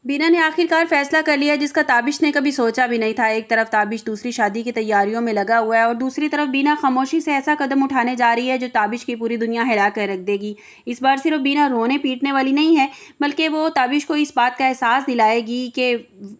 बीना ने आखिरकार फैसला कर लिया जिसका ताबिश ने कभी सोचा भी नहीं था। एक तरफ ताबिश दूसरी शादी की तैयारियों में लगा हुआ है और दूसरी तरफ बीना खामोशी से ऐसा कदम उठाने जा रही है जो ताबिश की पूरी दुनिया हिला कर रख देगी। इस बार सिर्फ बीना रोने पीटने वाली नहीं है, बल्कि वो ताबिश को इस बात का एहसास दिलाएगी कि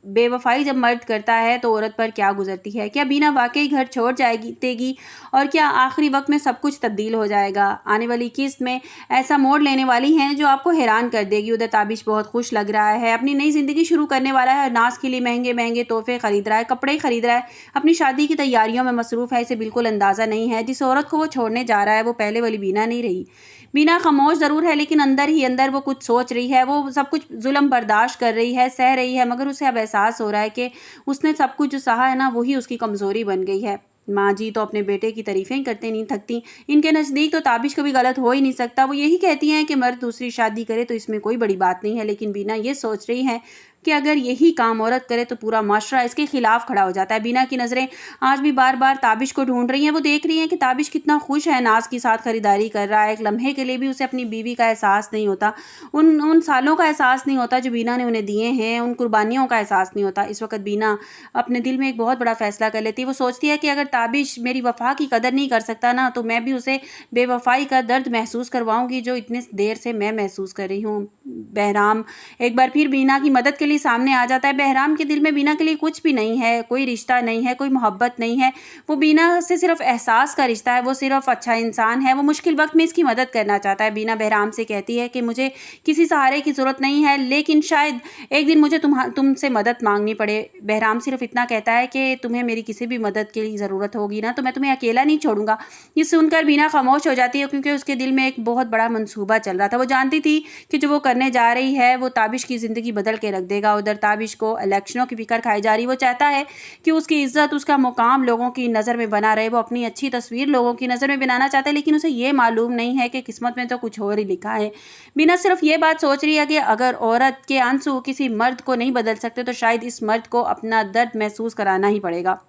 बेवफाई जब मर्द करता है तो औरत पर क्या गुजरती है। क्या बीना वाकई घर छोड़ जाएगी देगी और क्या आखिरी वक्त में सब कुछ तब्दील हो जाएगा। आने वाली किस्त में ऐसा मोड़ लेने वाली हैं जो आपको हैरान कर देगी। उधर ताबिश बहुत खुश लग रहा है, अपनी नई जिंदगी शुरू करने वाला है। नाज के लिए महंगे महंगे तोहफे खरीद रहा है, कपड़े खरीद रहा है, अपनी शादी की तैयारियों में मसरूफ है। इसे बिल्कुल अंदाजा नहीं है जिस औरत को वो छोड़ने जा रहा है वो पहले वाली बीना नहीं रही। बीना खामोश जरूर है लेकिन अंदर ही अंदर वो कुछ सोच रही है। वो सब कुछ जुल्म बर्दाश्त कर रही है, सह रही है, मगर उसे अब एहसास हो रहा है कि उसने सब कुछ जो सहा है ना वही उसकी कमजोरी बन गई है। माँ जी तो अपने बेटे की तारीफें ही करते नहीं थकती। इनके नज़दीक तो ताबिश कभी गलत हो ही नहीं सकता। वो यही कहती हैं कि मर्द दूसरी शादी करे तो इसमें कोई बड़ी बात नहीं है, लेकिन बीना ये सोच रही है कि अगर यही काम औरत करे तो पूरा माशरा इसके खिलाफ खड़ा हो जाता है। बीना की नज़रें आज भी बार बार ताबिश को ढूंढ रही हैं। वो देख रही हैं कि ताबिश कितना खुश है, नाज के साथ खरीदारी कर रहा है। एक लम्हे के लिए भी उसे अपनी बीवी का एहसास नहीं होता, उन सालों का एहसास नहीं होता जो बीना ने उन्हें दिए हैं, उन कुर्बानियों का एहसास नहीं होता। इस वक्त बीना अपने दिल में एक बहुत बड़ा फैसला कर लेती है। वो सोचती है कि अगर ताबिश मेरी वफा की कदर नहीं कर सकता ना तो मैं भी उसे बेवफाई का दर्द महसूस करवाऊंगी जो इतने देर से मैं महसूस कर रही हूँ। बहराम एक बार फिर बीना की मदद के लिए सामने आ जाता है। बहराम के दिल में बीना के लिए कुछ भी नहीं है, कोई रिश्ता नहीं है, कोई मोहब्बत नहीं है। वो बीना से सिर्फ एहसास का रिश्ता है, वो सिर्फ अच्छा इंसान है। वो मुश्किल वक्त में इसकी मदद करना चाहता है। बीना बहराम से कहती है कि मुझे किसी सहारे की ज़रूरत नहीं है, लेकिन शायद एक दिन मुझे तुमसे मदद मांगनी पड़े। बहराम सिर्फ इतना कहता है कि तुम्हें मेरी किसी भी मदद की ज़रूरत होगी ना तो मैं तुम्हें अकेला नहीं छोड़ूंगा। ये सुनकर बीना खामोश हो जाती है क्योंकि उसके दिल में एक बहुत बड़ा मंसूबा चल रहा था। वो जानती थी कि जो वो करने जा रही है वो ताबिश की ज़िंदगी बदल के रख देगा। उधर ताबिश को इलेक्शनों की फिक्र खाई जा रही। वो चाहता है कि उसकी इज्जत, उसका मुकाम लोगों की नज़र में बना रहे। वो अपनी अच्छी तस्वीर लोगों की नज़र में बनाना चाहता है, लेकिन उसे ये मालूम नहीं है कि किस्मत में तो कुछ और ही लिखा है। बीना सिर्फ ये बात सोच रही है कि अगर औरत के आंसू किसी मर्द को नहीं बदल सकते तो शायद इस मर्द को अपना दर्द महसूस कराना ही पड़ेगा।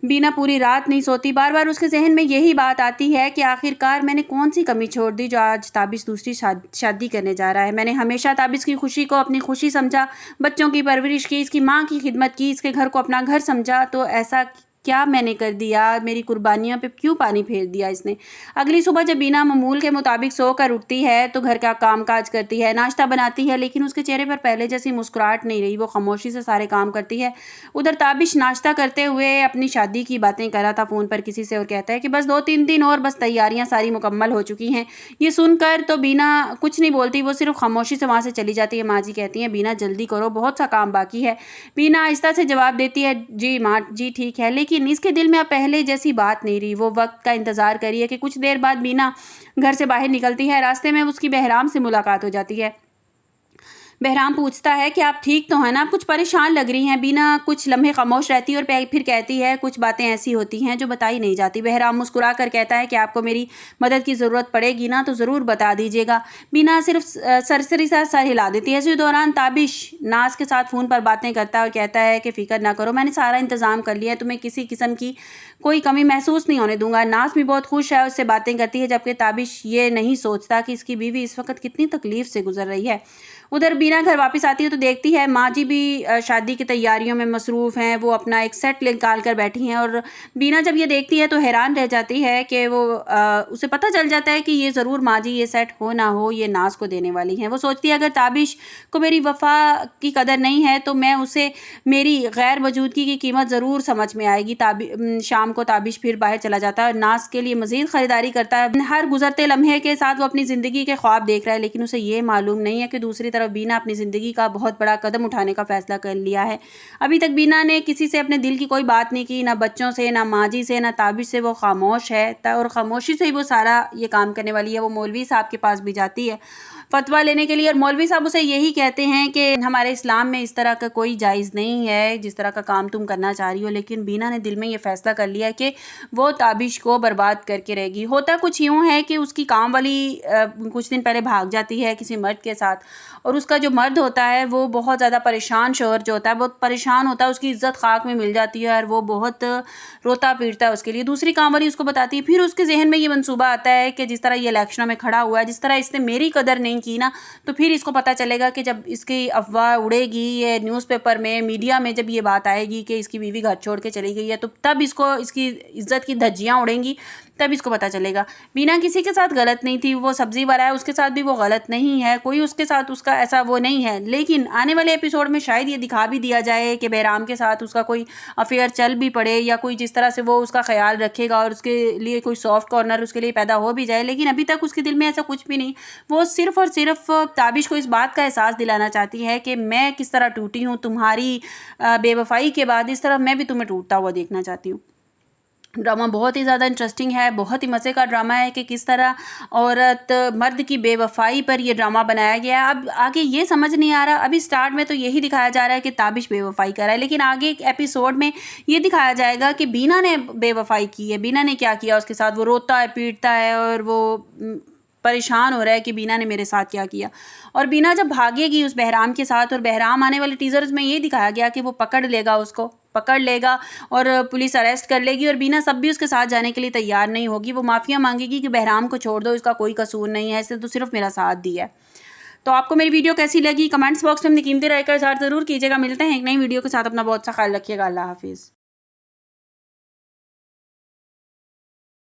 बीना पूरी रात नहीं सोती। बार बार उसके जहन में यही बात आती है कि आखिरकार मैंने कौन सी कमी छोड़ दी जो आज ताबिश दूसरी शादी करने जा रहा है। मैंने हमेशा ताबिश की खुशी को अपनी खुशी समझा, बच्चों की परवरिश की, इसकी माँ की खिदमत की, इसके घर को अपना घर समझा, तो ऐसा क्या मैंने कर दिया? मेरी कुर्बानियों पे क्यों पानी फेर दिया इसने? अगली सुबह जब बीना मामूल के मुताबिक सोकर उठती है तो घर का कामकाज करती है, नाश्ता बनाती है, लेकिन उसके चेहरे पर पहले जैसी मुस्कुराहट नहीं रही। वो खामोशी से सारे काम करती है। उधर ताबिश नाश्ता करते हुए अपनी शादी की बातें कर रहा था फ़ोन पर किसी से और कहता है कि बस 2-3 दिन और, बस तैयारियां सारी मुकम्मल हो चुकी हैं। ये सुनकर तो बीना कुछ नहीं बोलती, वो सिर्फ खामोशी से वहाँ से चली जाती है। माँ जी कहती हैं बीना जल्दी करो, बहुत सा काम बाकी है। बीना आहिस्ता से जवाब देती है जी माँ जी ठीक है, लेकिन इसके दिल में अब पहले जैसी बात नहीं रही। वो वक्त का इंतजार करिए कि कुछ देर बाद बीना घर से बाहर निकलती है। रास्ते में उसकी बहराम से मुलाकात हो जाती है। बहराम पूछता है कि आप ठीक तो हैं ना, आप कुछ परेशान लग रही हैं। बीना कुछ लम्हे खामोश रहती है और फिर कहती है कुछ बातें ऐसी होती हैं जो बताई नहीं जाती। बहराम मुस्कुरा कर कहता है कि आपको मेरी मदद की ज़रूरत पड़ेगी ना तो ज़रूर बता दीजिएगा। बीना सिर्फ सरसरी सा सर हिला देती है। इसी दौरान ताबिश नाज के साथ फ़ोन पर बातें करता है और कहता है कि फ़िक्र ना करो, मैंने सारा इंतज़ाम कर लिया है, तुम्हें किसी किस्म की कोई कमी महसूस नहीं होने दूंगा। नाज भी बहुत खुश है, उससे बातें करती है, जबकि ताबिश ये नहीं सोचता कि इसकी बीवी इस वक्त कितनी तकलीफ से गुजर रही है। उधर बीना घर वापस आती है तो देखती है माँ जी भी शादी की तैयारियों में मसरूफ़ हैं। वो अपना एक सेट निकाल कर बैठी हैं और बीना जब ये देखती है तो हैरान रह जाती है कि वो उसे पता चल जाता है कि ये ज़रूर माँ जी ये सेट हो ना हो ये नाज को देने वाली हैं। वो सोचती है अगर ताबिश को मेरी वफ़ा की कदर नहीं है तो मैं उसे मेरी गैर मौजूदगी की कीमत ज़रूर समझ में आएगी। शाम को ताबिश फिर बाहर चला जाता है और नाज के लिए मज़ीद ख़रीदारी करता है। हर गुजरते लम्हे के साथ वो अपनी ज़िंदगी के ख्वाब देख रहा है, लेकिन उसे ये मालूम नहीं है कि दूसरी तरफ बीना अपनी ज़िंदगी का बहुत बड़ा कदम उठाने का फैसला कर लिया है। अभी तक बीना ने किसी से अपने दिल की कोई बात नहीं की, ना बच्चों से, ना माँ जी से, ना ताबिश से। वो खामोश है और खामोशी से ही वो सारा ये काम करने वाली है। वो मौलवी साहब के पास भी जाती है फतवा लेने के लिए और मौलवी साहब उसे यही कहते हैं कि हमारे इस्लाम में इस तरह का कोई जायज़ नहीं है जिस तरह का काम तुम करना चाह रही हो। लेकिन बीना ने दिल में ये फैसला कर लिया कि वो ताबिश को बर्बाद करके रहेगी। होता कुछ यूँ है कि उसकी काम वाली कुछ दिन पहले भाग जाती है किसी मर्द के साथ और उसका जो मर्द होता है वो बहुत ज़्यादा परेशान, शौहर जो होता है बहुत परेशान होता है, उसकी इज्जत खाक में मिल जाती है और वो बहुत रोता पीटता है उसके लिए। दूसरी काम वाली उसको बताती है। फिर उसके जहन में ये मंसूबा आता है कि जिस तरह ये इलेक्शनों में खड़ा हुआ है, जिस तरह इसने मेरी कदर नहीं की ना, तो फिर इसको पता चलेगा कि जब इसकी अफवाह उड़ेगी ये न्यूज़पेपर में, मीडिया में, जब ये बात आएगी कि इसकी बीवी घर छोड़ के चली गई है, तो तब इसको इसकी इज्जत की धज्जियाँ उड़ेंगी, तब इसको पता चलेगा। बीना किसी के साथ गलत नहीं थी, वो सब्जी वाला है, उसके साथ भी वो गलत नहीं है, कोई उसके साथ उसका ऐसा वो नहीं है। लेकिन आने वाले एपिसोड में शायद ये दिखा भी दिया जाए कि बहराम के साथ उसका कोई अफेयर चल भी पड़े, या कोई जिस तरह से वो उसका ख्याल रखेगा और उसके लिए कोई सॉफ्ट कॉर्नर उसके लिए पैदा हो भी जाए, लेकिन अभी तक उसके दिल में ऐसा कुछ भी नहीं। वो सिर्फ और सिर्फ ताबिश को इस बात का एहसास दिलाना चाहती है कि मैं किस तरह टूटी हूँ तुम्हारी बेवफाई के बाद, इस तरह मैं भी तुम्हें टूटता हुआ देखना चाहती हूँ। ड्रामा बहुत ही ज़्यादा इंटरेस्टिंग है, बहुत ही मज़े का ड्रामा है कि किस तरह औरत मर्द की बेवफाई पर ये ड्रामा बनाया गया है। अब आगे ये समझ नहीं आ रहा, अभी स्टार्ट में तो यही दिखाया जा रहा है कि ताबिश बेवफाई कर रहा है, लेकिन आगे एक एपिसोड में ये दिखाया जाएगा कि बीना ने बेवफाई की है। बीना ने क्या किया उसके साथ, वो रोता है, पीटता है और वो परेशान हो रहा है कि बीना ने मेरे साथ क्या किया। और बीना जब भागेगी उस बहराम के साथ, और बहराम आने वाले टीजर्स में ये दिखाया गया कि वो पकड़ लेगा, उसको पकड़ लेगा और पुलिस अरेस्ट कर लेगी, और बीना सब भी उसके साथ जाने के लिए तैयार नहीं होगी। वो माफ़िया मांगेगी कि बहराम को छोड़ दो, इसका कोई कसूर नहीं है, इसने तो सिर्फ मेरा साथ दिया है। तो आपको मेरी वीडियो कैसी लगी कमेंट्स बॉक्स में अपनी कीमती राय का इज़हार ज़रूर कीजिएगा। मिलते हैं एक नई वीडियो के साथ, अपना बहुत सा ख्याल रखिएगा। अल्लाह हाफिज़।